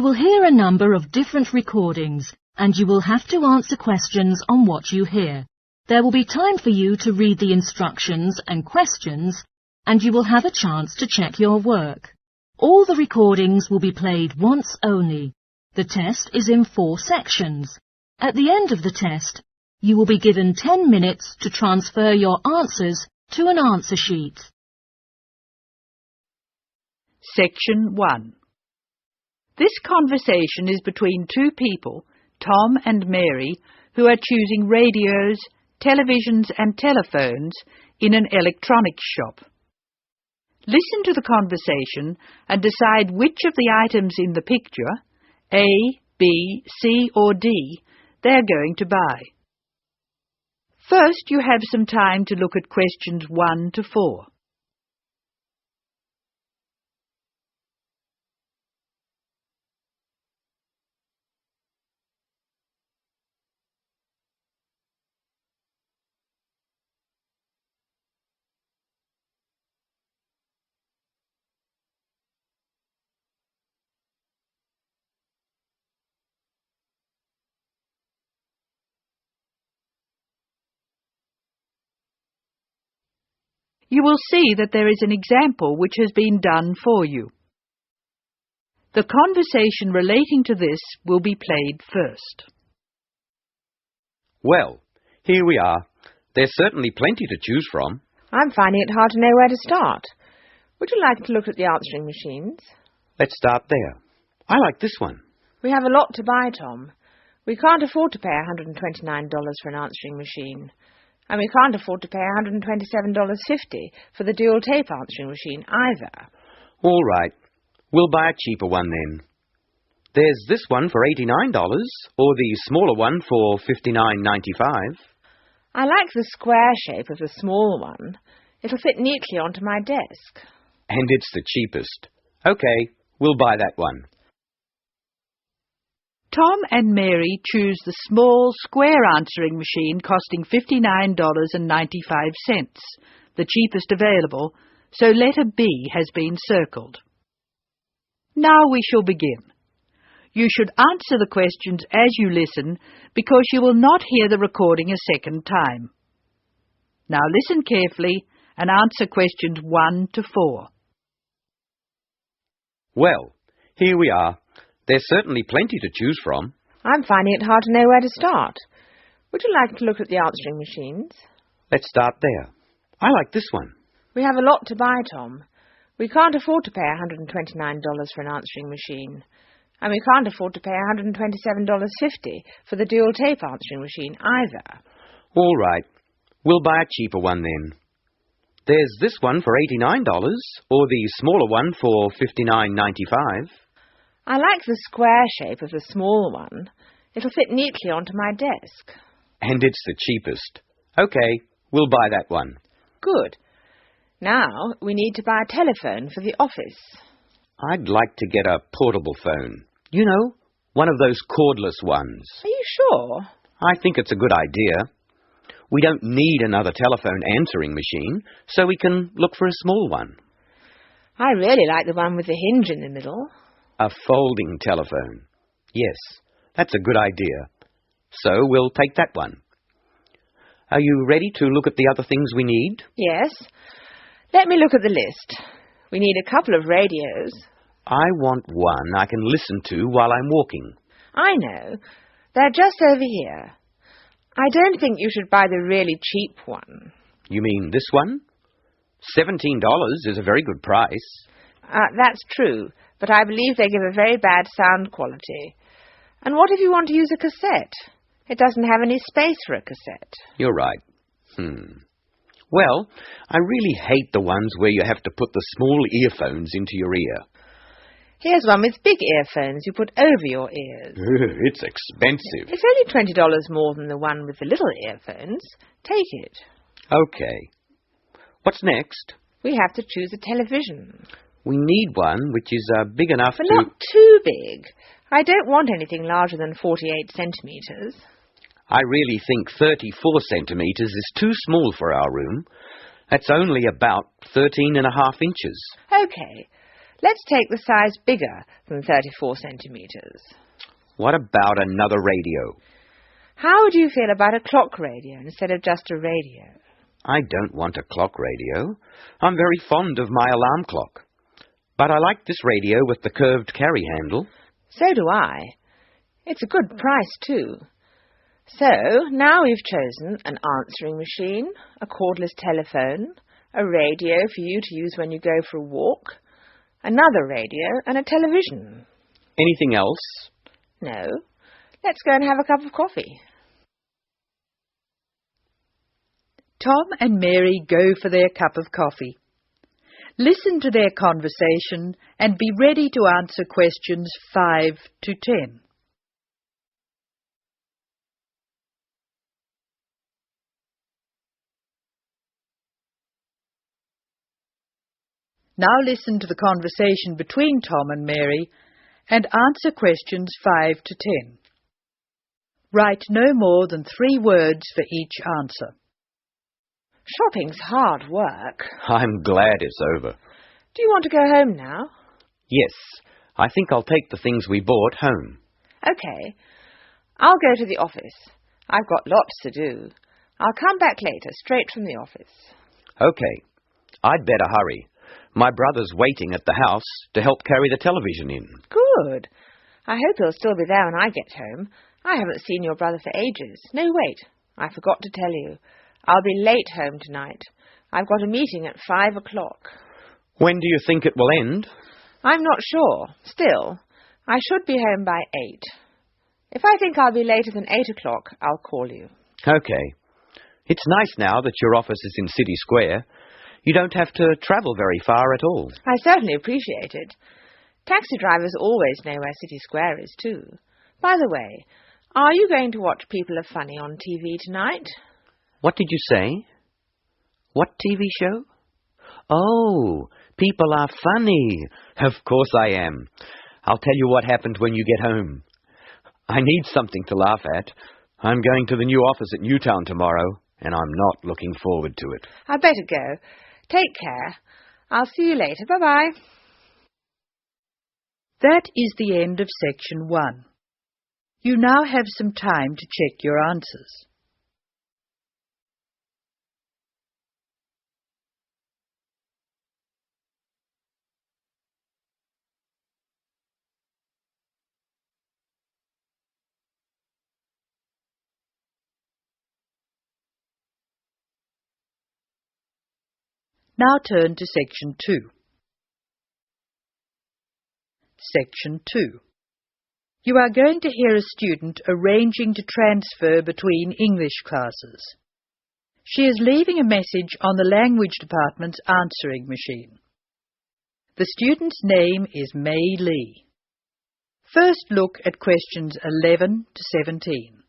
will hear a number of different recordings, and you will have to answer questions on what you hear. There will be time for you to read the instructions and questions, and you will have a chance to check your work. All the recordings will be played once only. The test is in 4 sections. At the end of the test, you will be given 10 minutes to transfer your answers to an answer sheet. Section 1. This conversation is between 2 people, Tom and Mary, who are choosing radios, televisions and telephones in an electronics shop. Listen to the conversation and decide which of the items in the picture, A, B, C or D, they're going to buy. First, you have some time to look at questions 1 to 4. You will see that there is an example which has been done for you. The conversation relating to this will be played first. Well, here we are. There's certainly plenty to choose from. I'm finding it hard to know where to start. Would you like to look at the answering machines? Let's start there. I like this one. We have a lot to buy, Tom. We can't afford to pay $129 for an answering machine. And we can't afford to pay $127.50 for the dual tape answering machine either. All right. We'll buy a cheaper one then. There's this one for $89, or the smaller one for $59.95. I like the square shape of the small one. It'll fit neatly onto my desk. And it's the cheapest. Okay, we'll buy that one. Tom and Mary choose the small square answering machine costing $59.95, the cheapest available, so letter B has been circled. Now we shall begin. You should answer the questions as you listen, because you will not hear the recording a second time. Now listen carefully and answer questions 1 to 4. Well, here we are. There's certainly plenty to choose from. I'm finding it hard to know where to start. Would you like to look at the answering machines? Let's start there. I like this one. We have a lot to buy, Tom. We can't afford to pay $129 for an answering machine. And we can't afford to pay $127.50 for the dual tape answering machine either. All right. We'll buy a cheaper one then. There's this one for $89, or the smaller one for $59.95. I like the square shape of the small one. It'll fit neatly onto my desk. And it's the cheapest. Okay, we'll buy that one. Good. Now we need to buy a telephone for the office. I'd like to get a portable phone. You know, one of those cordless ones. Are you sure? I think it's a good idea. We don't need another telephone answering machine, so we can look for a small one. I really like the one with the hinge in the middle. A folding telephone. Yes, that's a good idea. So we'll take that one. Are you ready to look at the other things we need? Yes. Let me look at the list. We need a couple of radios. I want one I can listen to while I'm walking. I know. They're just over here. I don't think you should buy the really cheap one. You mean this one? $17 is a very good price. That's true, but I believe they give a very bad sound quality. And what if you want to use a cassette? It doesn't have any space for a cassette. You're right. Well, I really hate the ones where you have to put the small earphones into your ear. Here's one with big earphones you put over your ears. It's expensive. It's only $20 more than the one with the little earphones. Take it. Okay. What's next? We have to choose a television. We need one which is big enough but to... not too big. I don't want anything larger than 48 centimetres. I really think 34 centimetres is too small for our room. That's only about 13 and a half inches. Okay. Let's take the size bigger than 34 centimetres. What about another radio? How would you feel about a clock radio instead of just a radio? I don't want a clock radio. I'm very fond of my alarm clock. But I like this radio with the curved carry handle. So do I. It's a good price too. So, now we've chosen an answering machine, a cordless telephone, a radio for you to use when you go for a walk, another radio and a television. Anything else? No. Let's go and have a cup of coffee. Tom and Mary go for their cup of coffee. Listen to their conversation and be ready to answer questions 5 to 10. Now listen to the conversation between Tom and Mary and answer questions 5 to 10. Write no more than 3 words for each answer. Shopping's hard work. I'm glad it's over. Do you want to go home now? Yes, I think I'll take the things we bought home. OK. I'll go to the office. I've got lots to do. I'll come back later, straight from the office. OK. I'd better hurry. My brother's waiting at the house to help carry the television in. Good. I hope he'll still be there when I get home. I haven't seen your brother for ages. No, wait. I forgot to tell you. I'll be late home tonight. I've got a meeting at 5 o'clock. When do you think it will end? I'm not sure. Still, I should be home by 8. If I think I'll be later than 8 o'clock, I'll call you. OK. It's nice now that your office is in City Square. You don't have to travel very far at all. I certainly appreciate it. Taxi drivers always know where City Square is, too. By the way, are you going to watch People Are Funny on TV tonight? What did you say? What TV show? Oh, People Are Funny. Of course I am. I'll tell you what happened when you get home. I need something to laugh at. I'm going to the new office at Newtown tomorrow, and I'm not looking forward to it. I'd better go. Take care. I'll see you later. Bye-bye. That is the end of section 1. You now have some time to check your answers. Now turn to section 2. Section 2. You are going to hear a student arranging to transfer between English classes. She is leaving a message on the language department's answering machine. The student's name is May Lee. First look at questions 11 to 17.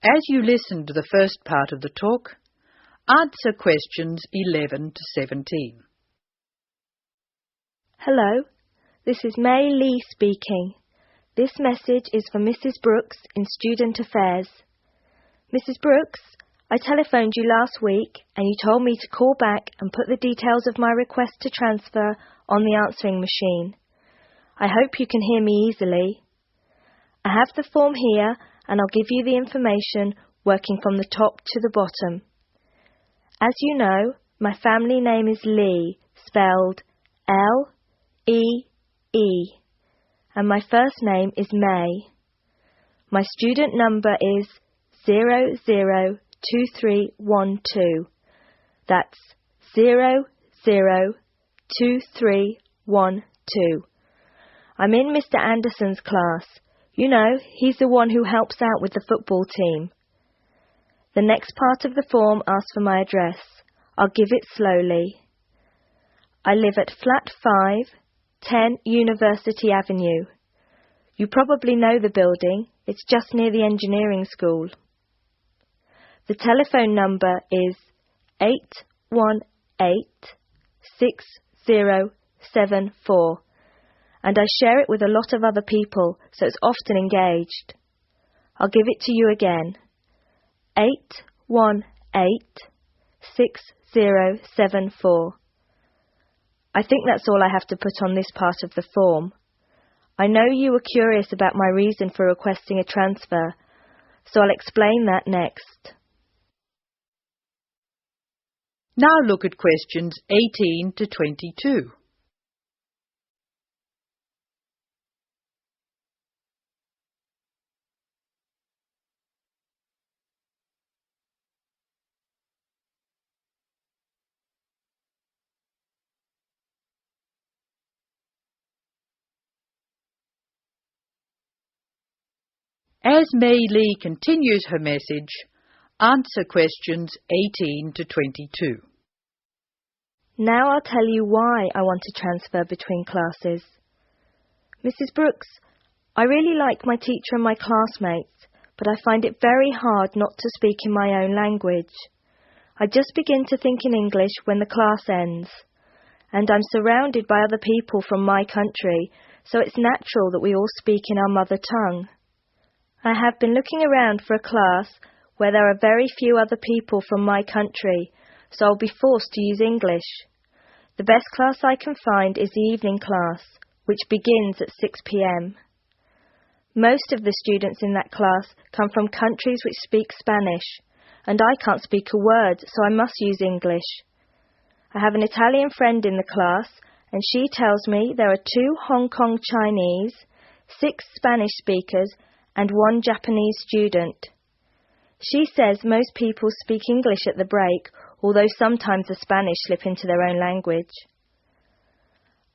As you listen to the first part of the talk, answer questions 11 to 17. Hello, this is May Lee speaking. This message is for Mrs. Brooks in Student Affairs. Mrs. Brooks, I telephoned you last week and you told me to call back and put the details of my request to transfer on the answering machine. I hope you can hear me easily. I have the form here and I'll give you the information working from the top to the bottom. As you know, my family name is Lee, spelled L-E-E, and my first name is May. My student number is 002312. That's 002312. I'm in Mr. Anderson's class. You know, he's the one who helps out with the football team. The next part of the form asks for my address. I'll give it slowly. I live at Flat 5, 10 University Avenue. You probably know the building. It's just near the engineering school. The telephone number is 818-6074, and I share it with a lot of other people, so it's often engaged. I'll give it to you again. 818-6074. I think that's all I have to put on this part of the form. I know you were curious about my reason for requesting a transfer, so I'll explain that next. Now look at questions 18 to 22. As May Lee continues her message, answer questions 18 to 22. Now I'll tell you why I want to transfer between classes. Mrs. Brooks, I really like my teacher and my classmates, but I find it very hard not to speak in my own language. I just begin to think in English when the class ends, and I'm surrounded by other people from my country, so it's natural that we all speak in our mother tongue. I have been looking around for a class where there are very few other people from my country, so I'll be forced to use English. The best class I can find is the evening class, which begins at 6 p.m. Most of the students in that class come from countries which speak Spanish, and I can't speak a word, so I must use English. I have an Italian friend in the class, and she tells me there are 2 Hong Kong Chinese, 6 Spanish speakers, and 1 Japanese student. She says most people speak English at the break, although sometimes the Spanish slip into their own language.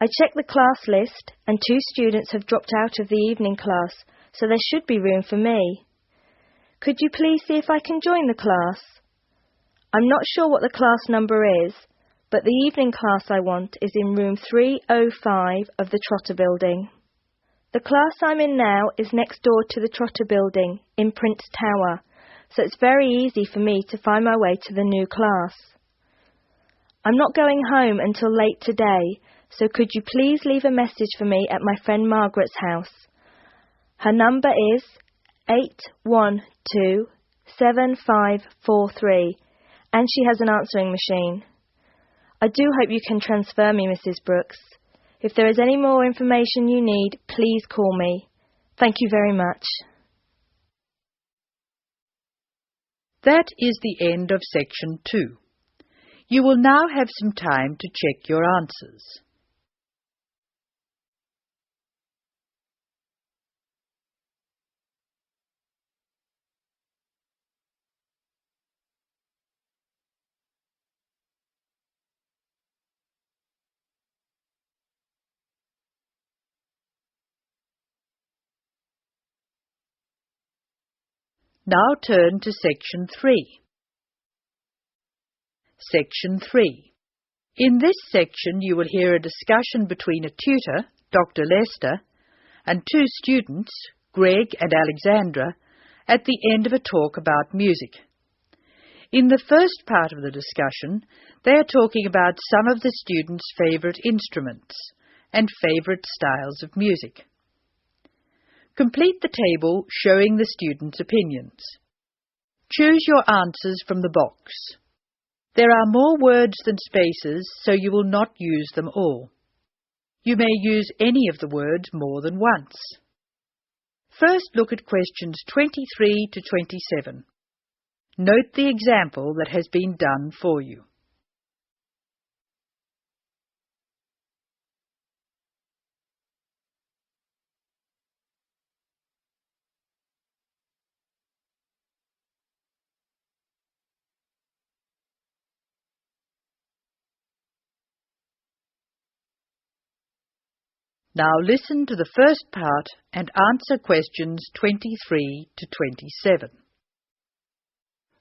I checked the class list, and 2 students have dropped out of the evening class, so there should be room for me. Could you please see if I can join the class? I'm not sure what the class number is, but the evening class I want is in room 305 of the Trotter building. The class I'm in now is next door to the Trotter building in Prince Tower, so it's very easy for me to find my way to the new class. I'm not going home until late today, so could you please leave a message for me at my friend Margaret's house? Her number is 812-7543, and she has an answering machine. I do hope you can transfer me, Mrs. Brooks. If there is any more information you need, please call me. Thank you very much. That is the end of section 2. You will now have some time to check your answers. Now turn to section 3. Section 3. In this section you will hear a discussion between a tutor, Dr. Lester, and 2 students, Greg and Alexandra, at the end of a talk about music. In the first part of the discussion, they are talking about some of the students' favourite instruments and favourite styles of music. Complete the table showing the students' opinions. Choose your answers from the box. There are more words than spaces, so you will not use them all. You may use any of the words more than once. First, look at questions 23 to 27. Note the example that has been done for you. Now listen to the first part and answer questions 23 to 27.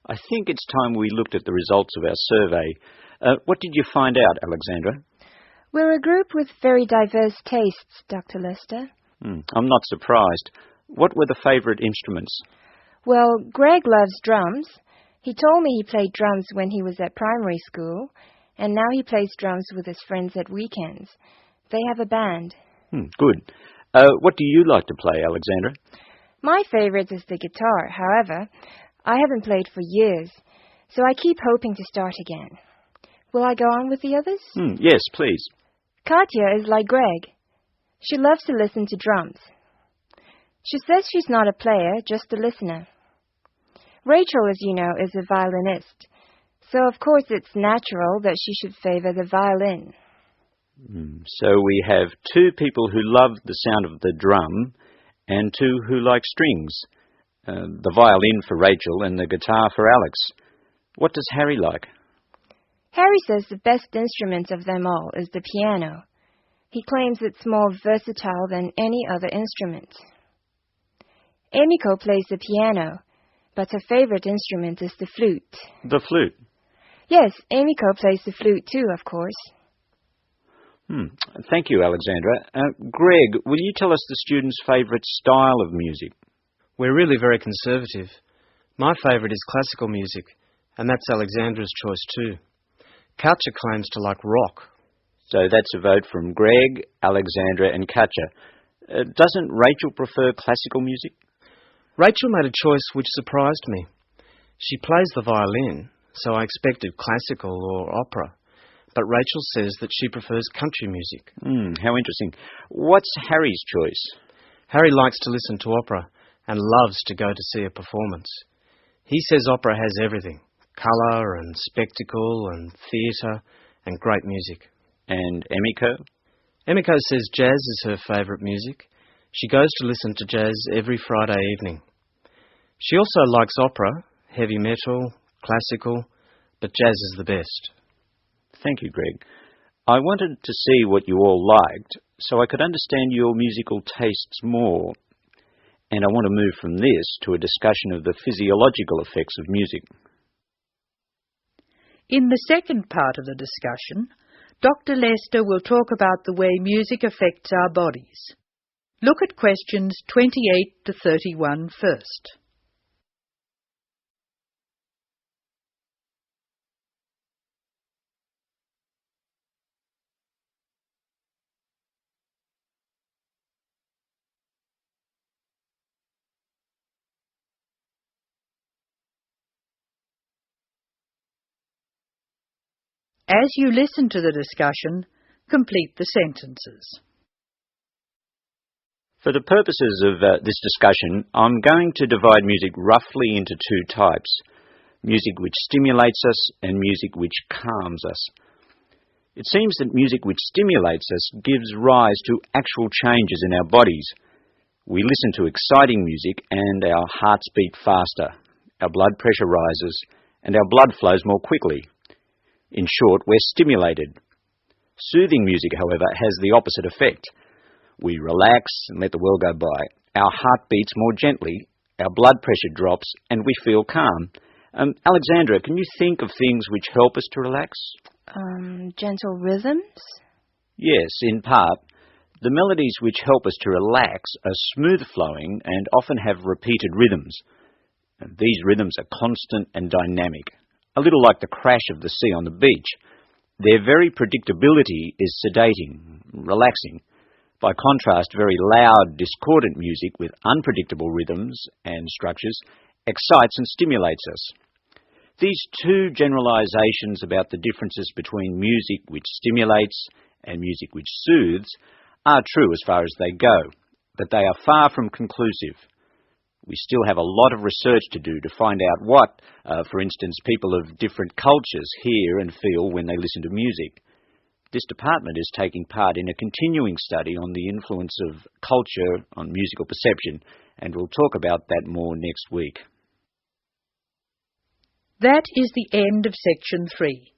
I think it's time we looked at the results of our survey. What did you find out, Alexandra? We're a group with very diverse tastes, Dr. Lester. I'm not surprised. What were the favourite instruments? Well, Greg loves drums. He told me he played drums when he was at primary school, and now he plays drums with his friends at weekends. They have a band. Good. What do you like to play, Alexandra? My favourite is the guitar. However, I haven't played for years, so I keep hoping to start again. Will I go on with the others? Yes, please. Katya is like Greg. She loves to listen to drums. She says she's not a player, just a listener. Rachel, as you know, is a violinist, so of course it's natural that she should favour the violin. So we have two people who love the sound of the drum and two who like strings. The violin for Rachel and the guitar for Alex. What does Harry like? Harry says the best instrument of them all is the piano. He claims it's more versatile than any other instrument. Emiko plays the piano, but her favourite instrument is the flute. The flute? Yes, Emiko plays the flute too, of course. Thank you, Alexandra. Greg, will you tell us the students' favourite style of music? We're really very conservative. My favourite is classical music, and that's Alexandra's choice too. Katja claims to like rock. So that's a vote from Greg, Alexandra and Katja. Doesn't Rachel prefer classical music? Rachel made a choice which surprised me. She plays the violin, so I expected classical or opera. But Rachel says that she prefers country music. How interesting. What's Harry's choice? Harry likes to listen to opera and loves to go to see a performance. He says opera has everything, colour and spectacle and theatre and great music. And Emiko? Emiko says jazz is her favourite music. She goes to listen to jazz every Friday evening. She also likes opera, heavy metal, classical, but jazz is the best. Thank you, Greg. I wanted to see what you all liked, so I could understand your musical tastes more. And I want to move from this to a discussion of the physiological effects of music. In the second part of the discussion, Dr. Lester will talk about the way music affects our bodies. Look at questions 28 to 31 first. As you listen to the discussion, complete the sentences. For the purposes of this discussion, I'm going to divide music roughly into two types. Music which stimulates us and music which calms us. It seems that music which stimulates us gives rise to actual changes in our bodies. We listen to exciting music and our hearts beat faster, our blood pressure rises, and our blood flows more quickly. In short, we're stimulated. Soothing music, however, has the opposite effect. We relax and let the world go by. Our heart beats more gently, our blood pressure drops, and we feel calm. Alexandra, can you think of things which help us to relax? Gentle rhythms? Yes, in part. The melodies which help us to relax are smooth-flowing and often have repeated rhythms. These rhythms are constant and dynamic, a little like the crash of the sea on the beach. Their very predictability is sedating, relaxing. By contrast, very loud, discordant music with unpredictable rhythms and structures excites and stimulates us. These two generalizations about the differences between music which stimulates and music which soothes are true as far as they go, but they are far from conclusive. We still have a lot of research to do to find out what, for instance, people of different cultures hear and feel when they listen to music. This department is taking part in a continuing study on the influence of culture on musical perception, and we'll talk about that more next week. That is the end of section 3.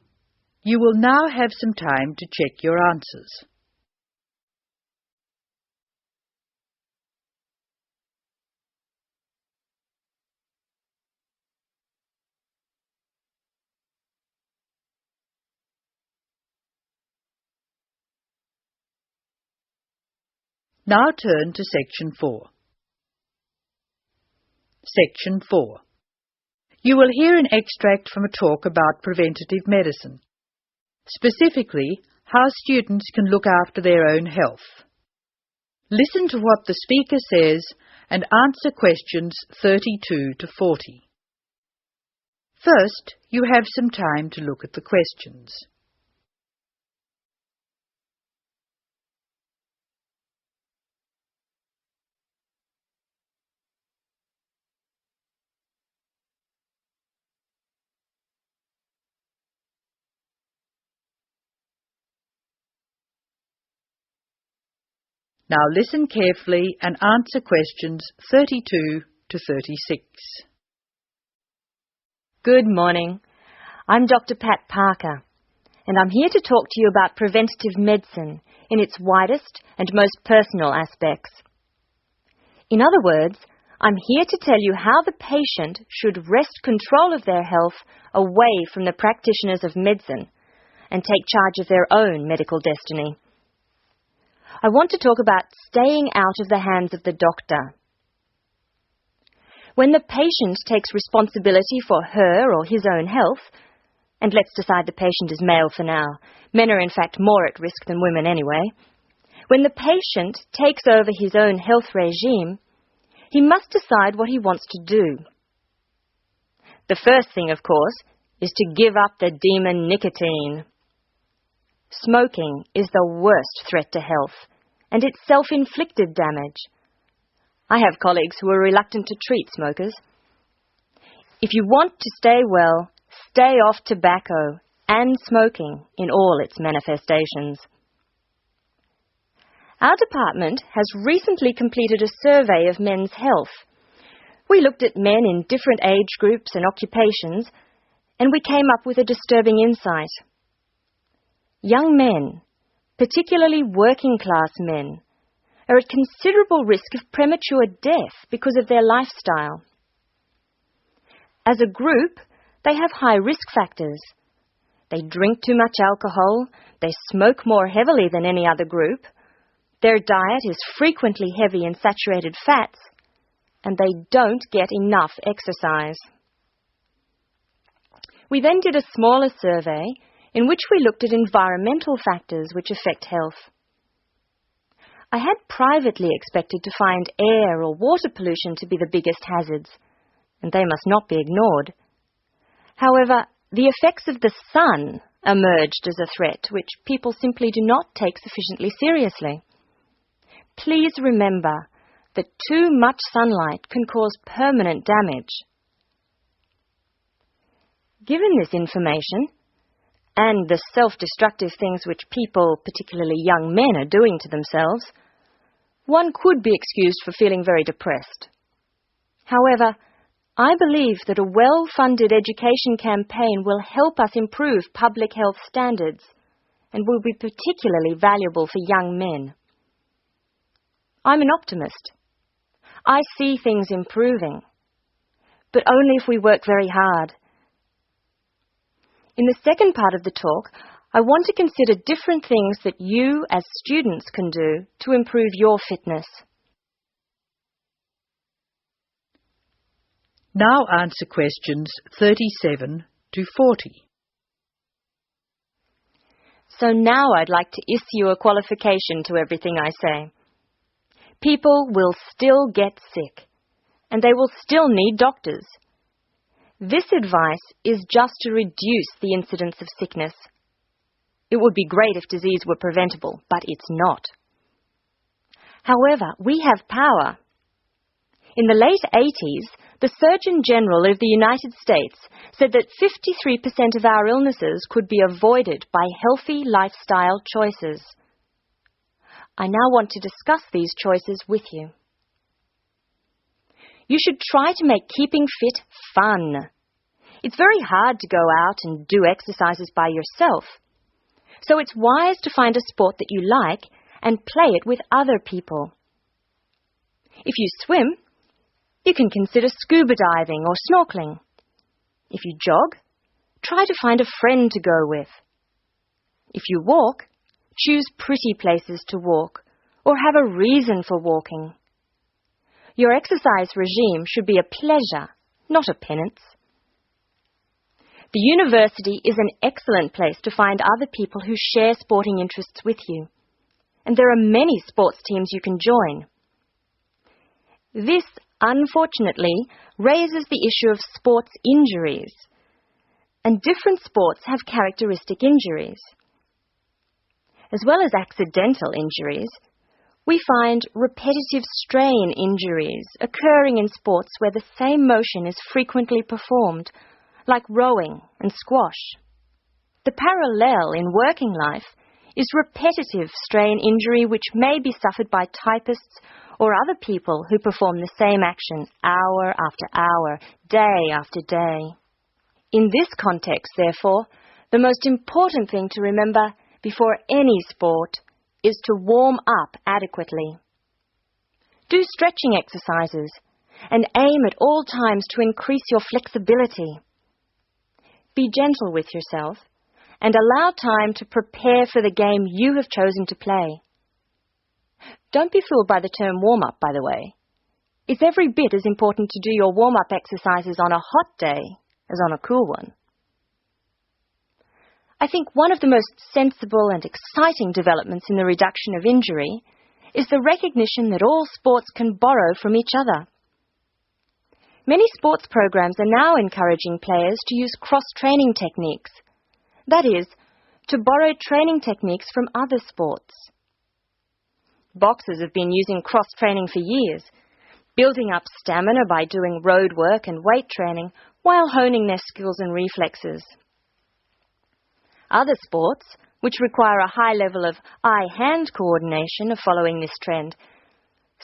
You will now have some time to check your answers. Now turn to section 4. Section 4. You will hear an extract from a talk about preventative medicine, specifically how students can look after their own health. Listen to what the speaker says and answer questions 32 to 40. First, you have some time to look at the questions. Now listen carefully and answer questions 32 to 36. Good morning. I'm Dr. Pat Parker, and I'm here to talk to you about preventative medicine in its widest and most personal aspects. In other words, I'm here to tell you how the patient should wrest control of their health away from the practitioners of medicine and take charge of their own medical destiny. I want to talk about staying out of the hands of the doctor. When the patient takes responsibility for her or his own health, and let's decide the patient is male for now, men are in fact more at risk than women anyway, when the patient takes over his own health regime, he must decide what he wants to do. The first thing, of course, is to give up the demon nicotine. Smoking is the worst threat to health, and it's self-inflicted damage. I have colleagues who are reluctant to treat smokers. If you want to stay well, stay off tobacco and smoking in all its manifestations. Our department has recently completed a survey of men's health. We looked at men in different age groups and occupations, and we came up with a disturbing insight. Young men, particularly working-class men, are at considerable risk of premature death because of their lifestyle. As a group, they have high risk factors. They drink too much alcohol, they smoke more heavily than any other group, their diet is frequently heavy in saturated fats, and they don't get enough exercise. We then did a smaller survey in which we looked at environmental factors which affect health. I had privately expected to find air or water pollution to be the biggest hazards, and they must not be ignored. However, the effects of the sun emerged as a threat which people simply do not take sufficiently seriously. Please remember that too much sunlight can cause permanent damage. Given this information, and the self-destructive things which people, particularly young men, are doing to themselves, one could be excused for feeling very depressed. However, I believe that a well-funded education campaign will help us improve public health standards and will be particularly valuable for young men. I'm an optimist. I see things improving, but only if we work very hard. In the second part of the talk, I want to consider different things that you as students can do to improve your fitness. Now answer questions 37 to 40. So now I'd like to issue a qualification to everything I say. People will still get sick, and they will still need doctors. This advice is just to reduce the incidence of sickness. It would be great if disease were preventable, but it's not. However, we have power. In the late 80s, the Surgeon General of the United States said that 53% of our illnesses could be avoided by healthy lifestyle choices. I now want to discuss these choices with you. You should try to make keeping fit fun. It's very hard to go out and do exercises by yourself. So it's wise to find a sport that you like and play it with other people. If you swim, you can consider scuba diving or snorkeling. If you jog, try to find a friend to go with. If you walk, choose pretty places to walk or have a reason for walking. Your exercise regime should be a pleasure, not a penance. The university is an excellent place to find other people who share sporting interests with you. And there are many sports teams you can join. This, unfortunately, raises the issue of sports injuries. And different sports have characteristic injuries. As well as accidental injuries, we find repetitive strain injuries occurring in sports where the same motion is frequently performed, like rowing and squash. The parallel in working life is repetitive strain injury which may be suffered by typists or other people who perform the same action hour after hour, day after day. In this context, therefore, the most important thing to remember before any sport is to warm up adequately. Do stretching exercises and aim at all times to increase your flexibility. Be gentle with yourself and allow time to prepare for the game you have chosen to play. Don't be fooled by the term warm-up, by the way. It's every bit as important to do your warm-up exercises on a hot day as on a cool one. I think one of the most sensible and exciting developments in the reduction of injury is the recognition that all sports can borrow from each other. Many sports programs are now encouraging players to use cross-training techniques. That is, to borrow training techniques from other sports. Boxers have been using cross-training for years, building up stamina by doing road work and weight training while honing their skills and reflexes. Other sports, which require a high level of eye-hand coordination, are following this trend.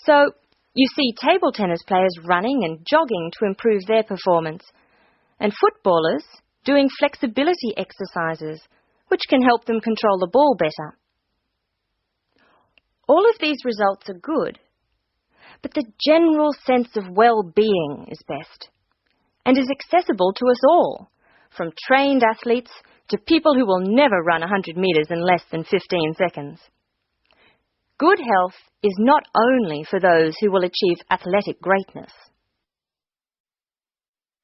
So, you see table tennis players running and jogging to improve their performance, and footballers doing flexibility exercises, which can help them control the ball better. All of these results are good, but the general sense of well-being is best, and is accessible to us all, from trained athletes to people who will never run 100 metres in less than 15 seconds. Good health is not only for those who will achieve athletic greatness.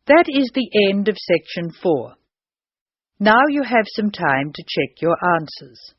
That is the end of section 4. Now you have some time to check your answers.